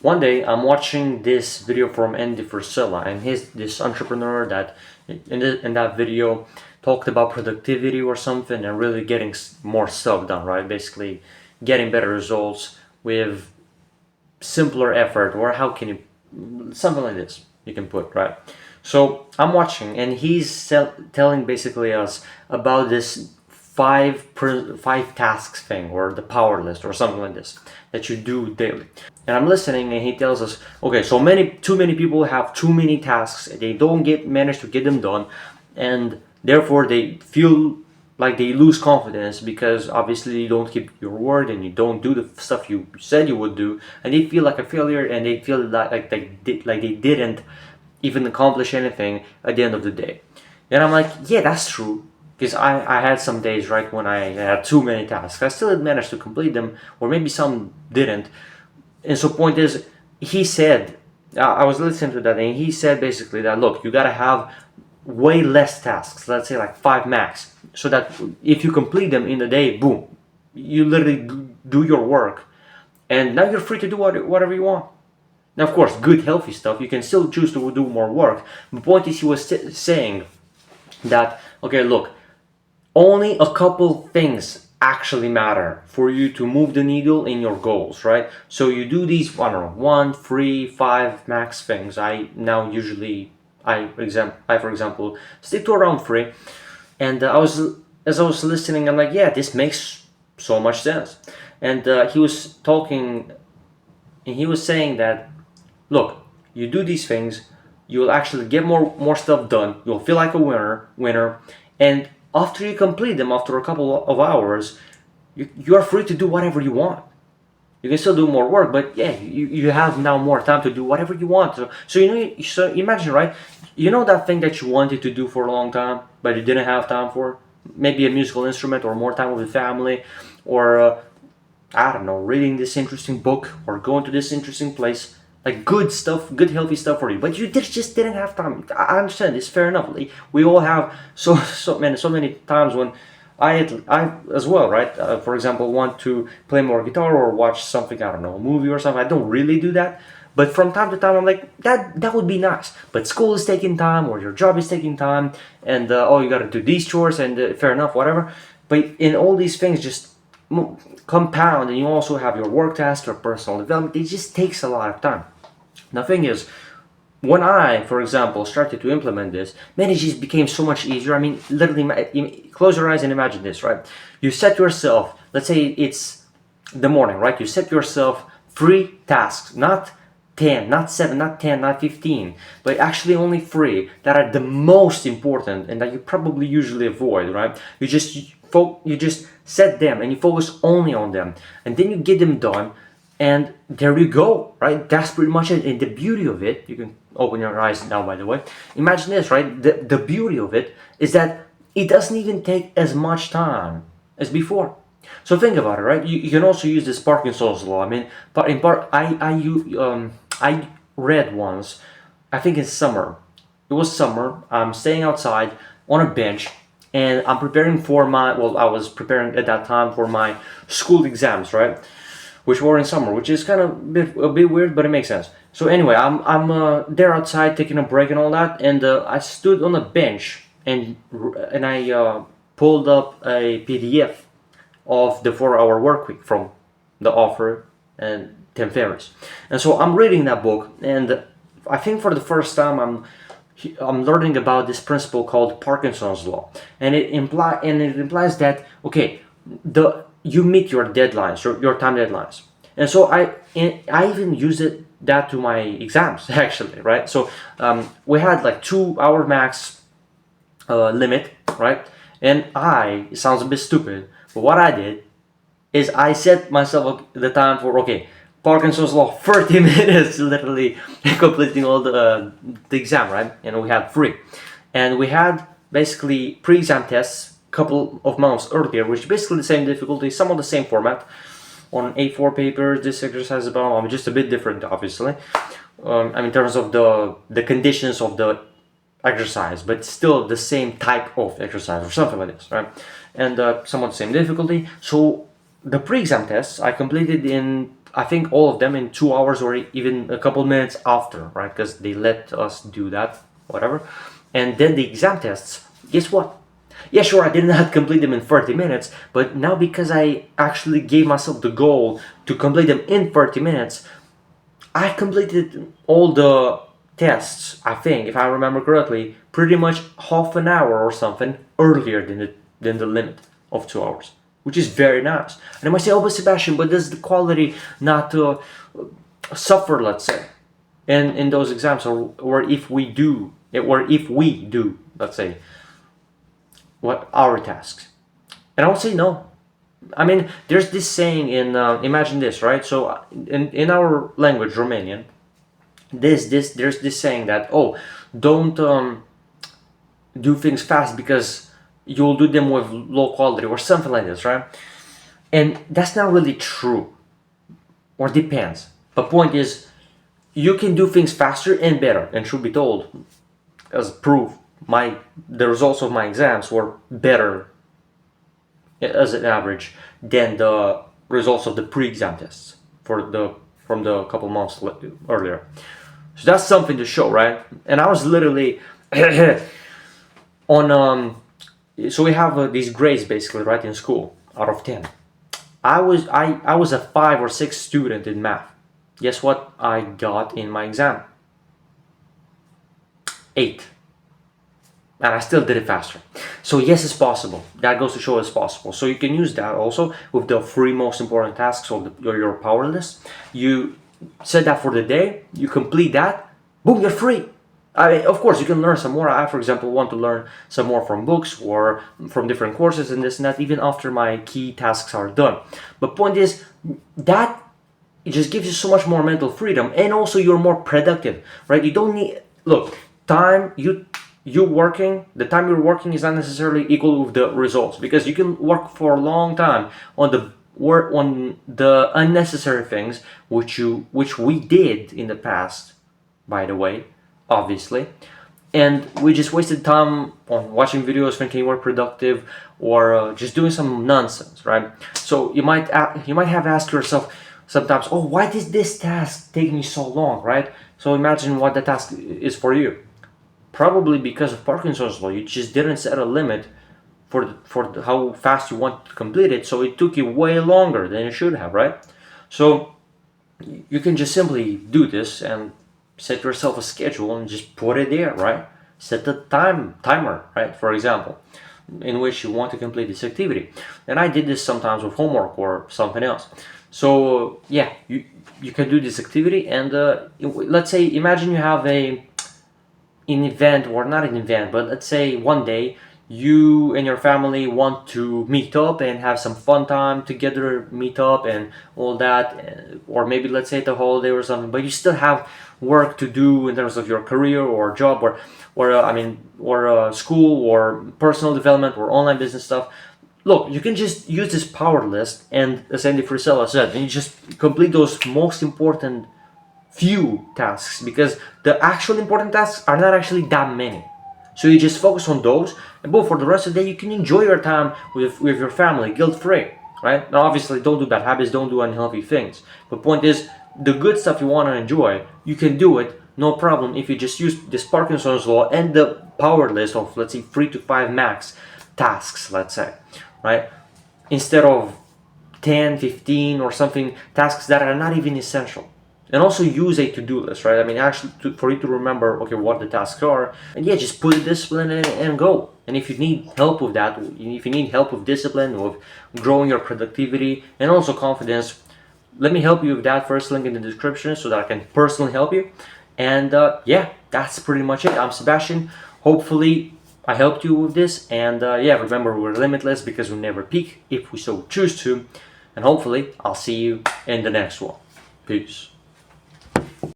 one day I'm watching this video from Andy Frisella, and he's this entrepreneur that in that video talked about productivity or something and really getting more stuff done, right? Basically, getting better results with simpler effort, or how can you, something like this you can put, right? So I'm watching, and he's telling basically us about this five tasks thing, or the power list, or something like this, that you do daily. And I'm listening, and he tells us, okay, so too many people have too many tasks, they don't manage to get them done, and therefore they feel like they lose confidence because obviously you don't keep your word and you don't do the stuff you said you would do, and they feel like a failure, and they feel like they didn't even accomplish anything at the end of the day. And I'm like, yeah, that's true. Because I had some days, right, when I had too many tasks. I still managed to complete them, or maybe some didn't. And so point is, he said, I was listening to that, and he said basically that, look, you gotta have way less tasks, let's say like 5 max, so that if you complete them in a day, boom, you literally do your work, and now you're free to do whatever you want. Now, of course, good, healthy stuff, you can still choose to do more work. The point is, he was saying that, okay, look, only a couple things actually matter for you to move the needle in your goals, right? So you do these, I don't know, 1, 3, 5 max things. I now usually, for example, stick to around 3. And as I was listening, I'm like, yeah, this makes so much sense. And he was talking, and he was saying that, look, you do these things, you will actually get more stuff done. You'll feel like a winner, and after you complete them, after a couple of hours, you are free to do whatever you want. You can still do more work, but yeah, you have now more time to do whatever you want. So so imagine, right? You know that thing that you wanted to do for a long time, but you didn't have time for? Maybe a musical instrument, or more time with the family, or I don't know, reading this interesting book, or going to this interesting place. Like good stuff, good healthy stuff for you, but you just didn't have time. I understand, it's fair enough. Like, we all have so many times when I as well, right? For example, want to play more guitar or watch something, I don't know, a movie or something. I don't really do that, but from time to time I'm like, that would be nice. But school is taking time, or your job is taking time, and oh, you got to do these chores, and fair enough, whatever. But in all these things, just compound, and you also have your work tasks or personal development. It just takes a lot of time. The thing is, when I, for example, started to implement this, man, it just became so much easier. I mean, literally, close your eyes and imagine this, right? You set yourself, let's say it's the morning, right? You set yourself 3 tasks, not 10, not 7, not 10, not 15, but actually only 3 that are the most important and that you probably usually avoid, right? You just set them, and you focus only on them, and then you get them done. And there you go, right? That's pretty much it. And the beauty of it, you can open your eyes now, by the way. Imagine this, right? The beauty of it is that it doesn't even take as much time as before. So think about it, right? You can also use this Parkinson's law. I mean, I read once, I think in summer. It was summer. I'm staying outside on a bench, and I'm preparing for I was preparing at that time for my school exams, right? Which were in summer, which is kind of a bit weird, but it makes sense. So anyway, I'm there outside taking a break and all that, and I stood on a bench, and I pulled up a PDF of the 4-hour work week from the author and Tim Ferriss. And so I'm reading that book, and I think for the first time I'm learning about this principle called Parkinson's law, and it implies that, okay, you meet your deadlines, your time deadlines. And so I even used that to my exams, actually, right? So we had like 2-hour max limit, right? And it sounds a bit stupid, but what I did is I set myself the time for, okay, Parkinson's law, 30 minutes, literally completing all the exam, right? And we had 3. And we had basically pre-exam tests couple of months earlier, which basically the same difficulty, some of the same format on A4 paper. This exercise is about just a bit different, obviously. In terms of the conditions of the exercise, but still the same type of exercise or something like this, right? And somewhat the same difficulty. So the pre-exam tests I completed in I think all of them in 2 hours or even a couple minutes after, right? Because they let us do that, whatever. And then the exam tests, guess what? Yeah, sure, I did not complete them in 30 minutes, but now because I actually gave myself the goal to complete them in 30 minutes, I completed all the tests, I think, if I remember correctly, pretty much half an hour or something earlier than the limit of 2 hours, which is very nice. And I might say, oh, but Sebastian, but does the quality not suffer, let's say, in those exams, or if we do, let's say, what our tasks? And I would say no. I mean, there's this saying in imagine this, right? So in our language, Romanian, there's this saying that, oh, don't do things fast because you'll do them with low quality or something like this, right? And that's not really true, or depends. But point is, you can do things faster and better. And truth be told, as proof, the results of my exams were better as an average than the results of the pre-exam tests from the couple months earlier. So that's something to show, right? And I was literally on so we have these grades basically, right, in school out of 10. I was a 5 or 6 student in math. Guess what I got in my exam? 8. And I still did it faster. So yes, it's possible. That goes to show it's possible. So you can use that also with the 3 most important tasks of your power list. You set that for the day, you complete that, boom, you're free. I mean, of course, you can learn some more. I, for example, want to learn some more from books or from different courses and this and that, even after my key tasks are done. But point is, that it just gives you so much more mental freedom, and also you're more productive, right? You don't need, look, time, the time you're working is not necessarily equal with the results, because you can work for a long time on the unnecessary things, which we did in the past, by the way, obviously, and we just wasted time on watching videos thinking we're productive, or just doing some nonsense, right? So you might have asked yourself sometimes, oh, why did this task take me so long, right? So imagine what the task is for you. Probably because of Parkinson's law, you just didn't set a limit for how fast you want to complete it, so it took you way longer than it should have, right? So you can just simply do this and set yourself a schedule and just put it there, right? Set the timer, right? For example, in which you want to complete this activity. And I did this sometimes with homework or something else. So yeah, you can do this activity, and let's say, imagine you have an event, or not an event, but let's say one day you and your family want to meet up and have some fun time together, meet up and all that, or maybe let's say the holiday or something, but you still have work to do in terms of your career or job, or school or personal development or online business stuff. Look, you can just use this power list, and as Andy Frisella said, and you just complete those most important few tasks, because the actual important tasks are not actually that many. So you just focus on those, and both for the rest of the day you can enjoy your time with your family guilt-free, right? Now obviously don't do bad habits, don't do unhealthy things, but point is, the good stuff you want to enjoy, you can do it no problem if you just use this Parkinson's law and the power list of, let's say, 3 to 5 max tasks, let's say, right? Instead of 10, 15 or something tasks that are not even essential. And also use a to-do list, right? I mean, actually, for you to remember, okay, what the tasks are, and yeah, just put a discipline in and go. And if you need help with that, if you need help with discipline, with growing your productivity and also confidence, let me help you with that. First link in the description so that I can personally help you. And yeah, that's pretty much it. I'm Sebastian. Hopefully, I helped you with this. And yeah, remember, we're limitless because we never peak if we so choose to. And hopefully, I'll see you in the next one. Peace.